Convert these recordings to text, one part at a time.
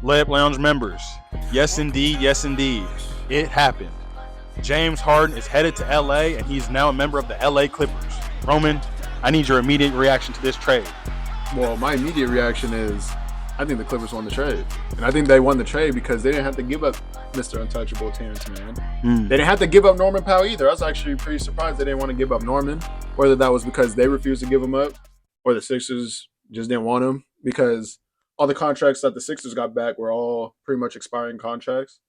Layup Lounge members, yes indeed, yes indeed, it happened. James Harden is headed to LA and he's now a member of the LA Clippers. Roman, I need your immediate reaction to this trade. Well, my immediate reaction is I think the Clippers won the trade. And I think they won the trade because they didn't have to give up Mr. Untouchable Terrence Mann. They didn't have to give up Norman Powell either. I was actually pretty surprised they didn't want to give up Norman, whether that was because they refused to give him up or the Sixers just didn't want him because all the contracts that the Sixers got back were all pretty much expiring contracts.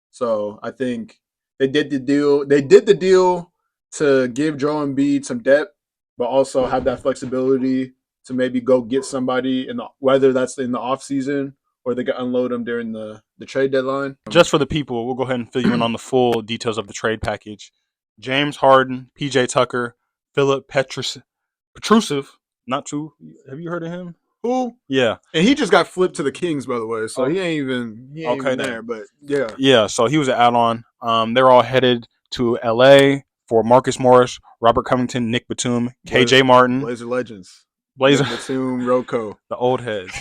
So I think they did the deal. They did the deal to give Joel Embiid some depth, but also have that flexibility to maybe go get somebody in the whether that's in the off season or they can unload them during the trade deadline. Just for the people, we'll go ahead and fill you in on the full details of the trade package. James Harden, PJ Tucker, Philip Petrusev, not too. Have you heard of him? Who? Yeah. And he just got flipped to the Kings, by the way. So Oh. he ain't even there. But yeah. Yeah, so he was an add-on. They're all headed to LA for Marcus Morris, Robert Covington, Nick Batum, KJ Martin, Blazer Legends. Blazer Batum, Rocco. the old heads.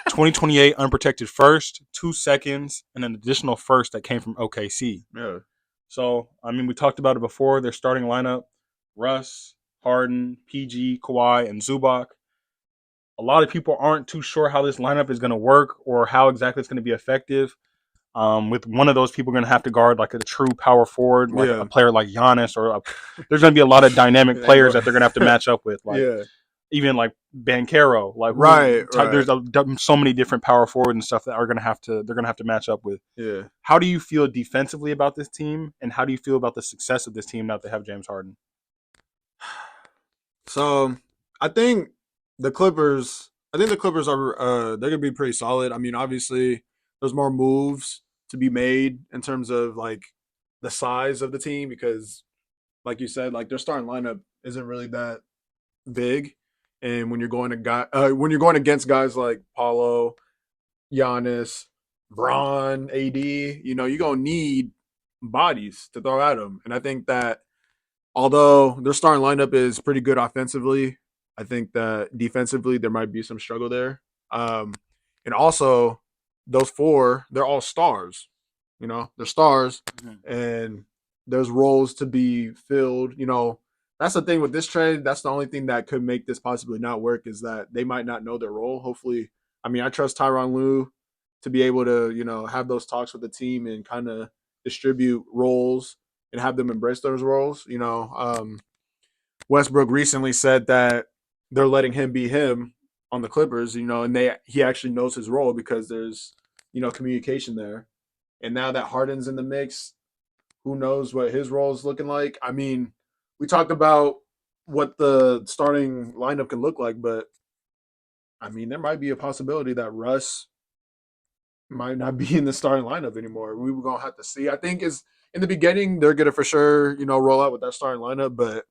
2028 unprotected first, 2 seconds, and an additional first that came from OKC. Yeah. So, I mean, we talked about it before. Their starting lineup, Russ, Harden, PG, Kawhi, and Zubac. A lot of people aren't too sure how this lineup is going to work or how exactly it's going to be effective. With one of those people going to have to guard like a true power forward, like a player like Giannis, or there's going to be a lot of dynamic players that they're going to have to match up with. Like even like Banchero, like right. There's so many different power forwards and stuff that they're going to have to match up with. Yeah. How do you feel defensively about this team, and how do you feel about the success of this team now that they have James Harden? So I think the Clippers. are they're gonna be pretty solid. I mean, obviously, there's more moves to be made in terms of like the size of the team because, like you said, like their starting lineup isn't really that big, and when you're going against guys like Paulo, Giannis, Braun, AD, you're gonna need bodies to throw at them, and I think that although their starting lineup is pretty good offensively, I think that defensively there might be some struggle there. And also, those four, they're all stars. They're stars, and there's roles to be filled. That's the thing with this trade. That's the only thing that could make this possibly not work is that they might not know their role. Hopefully, I mean, I trust Tyronn Lue to be able to, have those talks with the team and kind of distribute roles and have them embrace those roles. Westbrook recently said that they're letting him be him on the Clippers, and he actually knows his role because there's, communication there. And now that Harden's in the mix, who knows what his role is looking like? I mean, we talked about what the starting lineup can look like, but I mean, there might be a possibility that Russ might not be in the starting lineup anymore. We were gonna have to see. I think is in the beginning they're gonna for sure, roll out with that starting lineup, but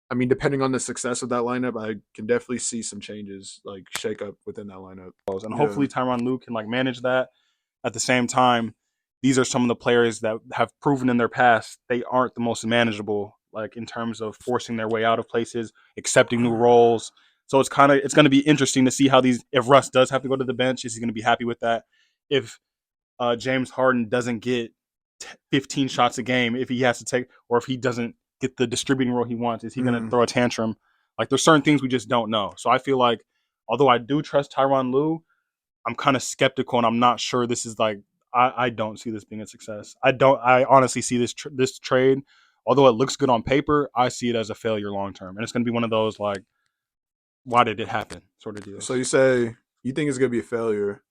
I mean, depending on the success of that lineup, I can definitely see some changes, like shake up within that lineup. And hopefully Tyronn Lue can like manage that. At the same time, these are some of the players that have proven in their past they aren't the most manageable, like in terms of forcing their way out of places, accepting new roles. So it's going to be interesting to see how if Russ does have to go to the bench, is he going to be happy with that? If James Harden doesn't get 15 shots a game, if he has to take, or if he doesn't get the distributing role he wants, is he going to throw a tantrum? Like there's certain things we just don't know. So I feel like, although I do trust Tyronn Lue, I'm kind of skeptical, and I'm not sure this is like. I don't see this being a success. I honestly see this trade, although it looks good on paper, I see it as a failure long term, and it's going to be one of those like, why did it happen sort of deals. So you say you think it's going to be a failure.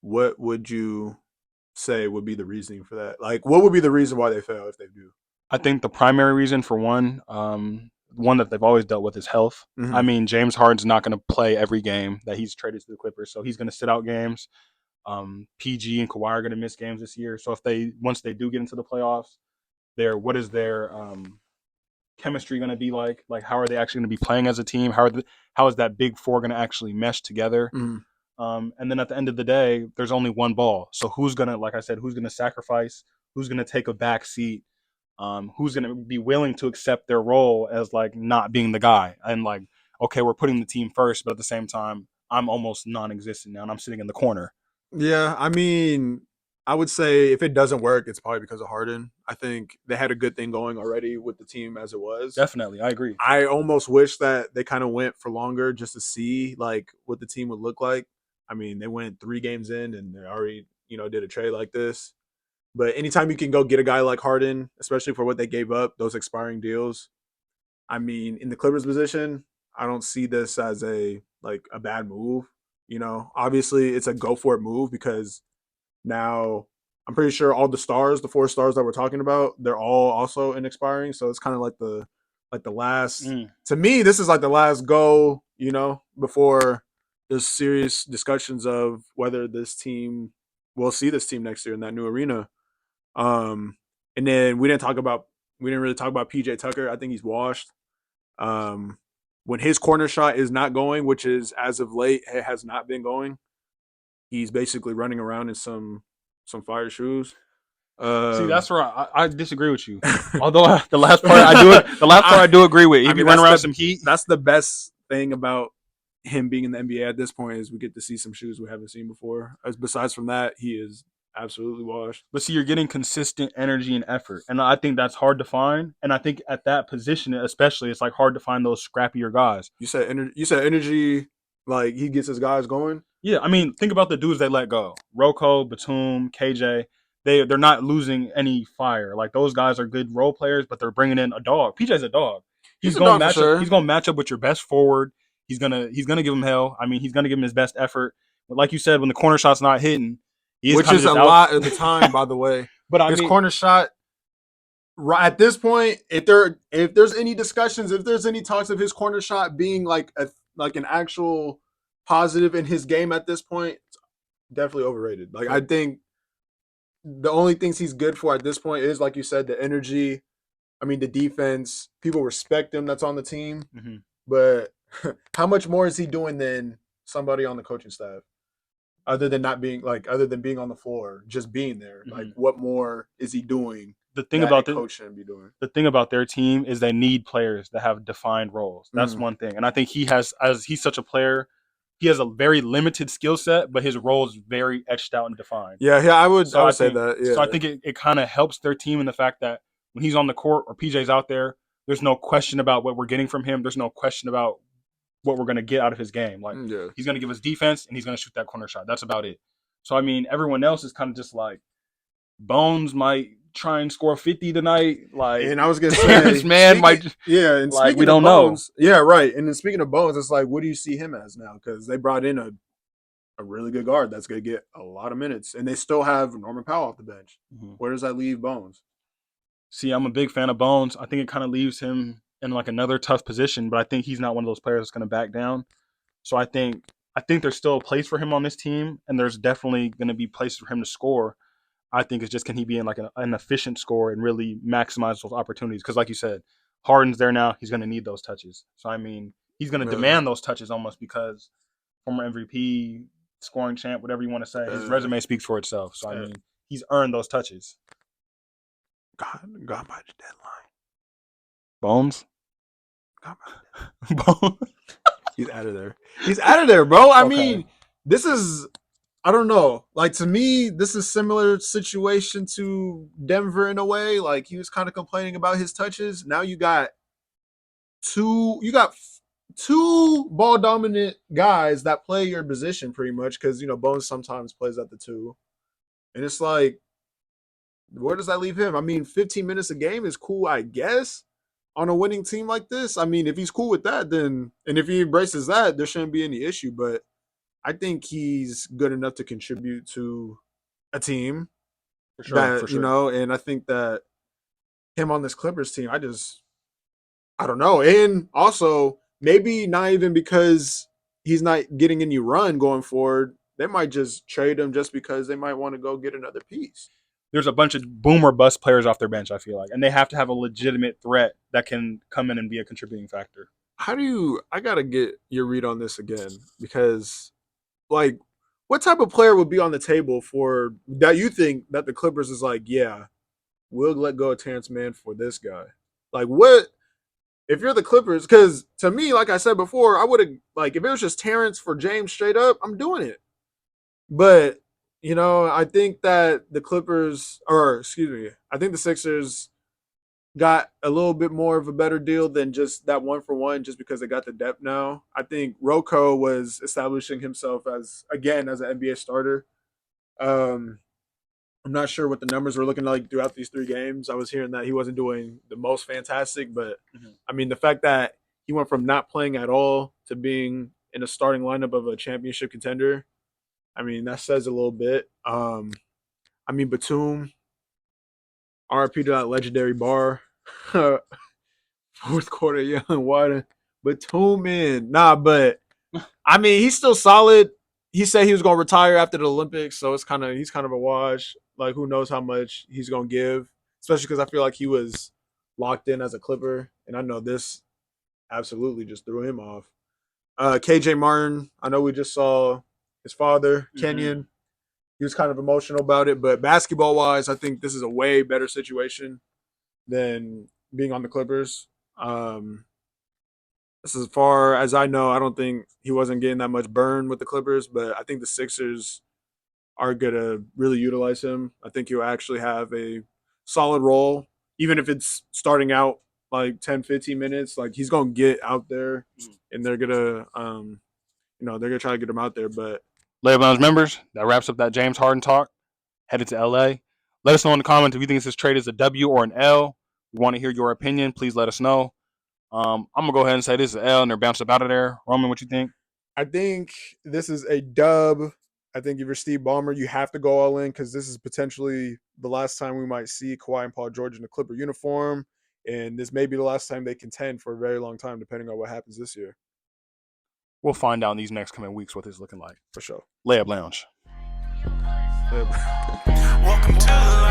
What would you say would be the reasoning for that? Like, what would be the reason why they fail if they do? I think the primary reason for one that they've always dealt with is health. I mean, James Harden's not going to play every game that he's traded to the Clippers, so he's going to sit out games. PG and Kawhi are going to miss games this year. So once they do get into the playoffs, what is their chemistry going to be like? Like, how are they actually going to be playing as a team? How is that big four going to actually mesh together? And then at the end of the day, there's only one ball. So who's going to, like I said, who's going to sacrifice? Who's going to take a back seat? Who's going to be willing to accept their role as like not being the guy? And like, okay, we're putting the team first, but at the same time, I'm almost non-existent now and I'm sitting in the corner. Yeah, I mean, I would say if it doesn't work, it's probably because of Harden. I think they had a good thing going already with the team as it was. Definitely, I agree. I almost wish that they kind of went for longer just to see like what the team would look like. I mean, they went 3 games in and they already, did a trade like this. But anytime you can go get a guy like Harden, especially for what they gave up, those expiring deals, I mean, in the Clippers position, I don't see this as a bad move. Obviously it's a go for it move because now I'm pretty sure all the stars, the 4 stars that we're talking about, they're all also in expiring. So it's kind of like the last. Mm. To me, this is like the last go. Before there's serious discussions of whether this team will see this team next year in that new arena. Um, and then we didn't really talk about PJ Tucker. I think he's washed. Um, when his corner shot is not going, which is as of late, it has not been going. He's basically running around in some fire shoes. See, Um, that's where I disagree with you. Although the last part I do, the last part I do agree with. I He be mean, running around some heat. that's the best thing about him being in the NBA at this point is we get to see some shoes we haven't seen before. As besides from that, he is absolutely washed. But see, you're getting consistent energy and effort, and I think that's hard to find. And I think at that position, especially, it's like hard to find those scrappier guys. You said energy, like he gets his guys going. Yeah, I mean, think about the dudes they let go: Rocco, Batum, KJ. They're not losing any fire. Like those guys are good role players, but they're bringing in a dog. PJ's a dog. He's a dog for He's sure. gonna match up with your best forward. He's gonna give him hell. I mean, he's gonna give him his best effort. But like you said, when the corner shot's not hitting, he is Which kind of is a just out. lot of the time, by the way. But I His mean, corner shot right at this point, if there's any discussions, if there's any talks of his corner shot being like an actual positive in his game at this point, it's definitely overrated. Like I but think the only things he's good for at this point is like you said, the energy. I mean, the defense. People respect him that's on the team, mhm. but how much more is he doing than somebody on the coaching staff? Other than being on the floor, just being there. Like, Mhm. what more is he doing the thing that a about the coach shouldn't be doing? the thing about their team is they need players that have defined roles. That's Mm. one thing, and I think he has, as he's such a player, he has a very limited skill set, but his role is very etched out and defined. Yeah, I So I would say think that. so I Yeah. think it kind of helps their team in the fact that when he's on the court or PJ's out there, there's no question about what we're getting from him. There's no question about what we're gonna get out of his game. Like Yeah. he's gonna give us defense and he's gonna shoot that corner shot. That's about it. So I mean, everyone else is kind of just like Bones might try and score 50 tonight. Like And I was gonna Terrence say, Mann might and like we speaking of don't know. Bones, yeah, right. And then speaking of Bones, it's like, what do you see him as now? Because they brought in a really good guard that's gonna get a lot of minutes, and they still have Norman Powell off the bench. Mhm. Where does that leave Bones? See, I'm a big fan of Bones. I think it kind of leaves him in like another tough position, but I think he's not one of those players that's going to back down. So I think there's still a place for him on this team, and there's definitely going to be places for him to score. I think it's just can he be in like an efficient score and really maximize those opportunities? Because like you said, Harden's there now. He's going to need those touches. So I mean, he's going to Uh, demand those touches almost because former MVP, scoring champ, whatever you want to say, his uh, resume speaks for itself. So I uh, mean, he's earned those touches. gone by the deadline. Bones, Gone by the deadline. Bones. He's out of there. He's out of there, bro. I Okay. mean, this is I don't know. Like to me, this is similar situation to Denver in a way. Like he was kind of complaining about his touches. Now you got two ball dominant guys that play your position pretty much because Bones sometimes plays at the two, and it's like, where does that leave him? I mean, 15 minutes a game is cool, I guess, on a winning team like this. I mean, if he's cool with that, then and if he embraces that, there shouldn't be any issue. But I think he's good enough to contribute to a team For sure, for that sure. and I think that him on this Clippers team, I don't know. And also, maybe not even because he's not getting any run going forward. They might just trade him just because they might want to go get another piece. There's a bunch of boom or bust players off their bench, I feel like, and they have to have a legitimate threat that can come in and be a contributing factor. I gotta get your read on this again because, like, what type of player would be on the table for that you think that the Clippers is like, yeah, we'll let go of Terrence Mann for this guy? Like, what if you're the Clippers? Because to me, like I said before, I would have like if it was just Terrence for James straight up, I'm doing it. But I think that the Clippers, or excuse me, I think the Sixers got a little bit more of a better deal than just that 1-for-1, just because they got the depth now. I think Rocco was establishing himself as again as an NBA starter. Um, I'm not sure what the numbers were looking like throughout these 3 games. I was hearing that he wasn't doing the most fantastic, but Mhm. I mean the fact that he went from not playing at all to being in a starting lineup of a championship contender. I mean that says a little bit. I mean Batum, RP to that legendary bar. Fourth quarter, young water. Batum in. Nah, but I mean he's still solid. He said he was gonna retire after the Olympics, so he's kind of a wash. Like who knows how much he's gonna give, especially because I feel like he was locked in as a Clipper, and I know this absolutely just threw him off. KJ Martin, I know we just saw his father, Mhm. Kenyon. He was kind of emotional about it, but basketball wise, I think this is a way better situation than being on the Clippers. Um, as far as I know, I don't think he wasn't getting that much burn with the Clippers, but I think the Sixers are going to really utilize him. I think he'll actually have a solid role, even if it's starting out like 10, 15 minutes. Like he's going to get out there and they're going to try to get him out there. But Lounge members, that wraps up that James Harden talk. Headed to LA. Let us know in the comments if you think this trade is a W or an L. We want to hear your opinion. Please let us know. I'm gonna go ahead and say this is an L, and they're bounced up out of there. Roman, what you think? I think this is a dub. I think if you're Steve Ballmer, you have to go all in because this is potentially the last time we might see Kawhi and Paul George in the Clipper uniform. And this may be the last time they contend for a very long time, depending on what happens this year, We'll find out in these next coming weeks what this is looking like. for sure. Layup Lounge. Yeah. Welcome to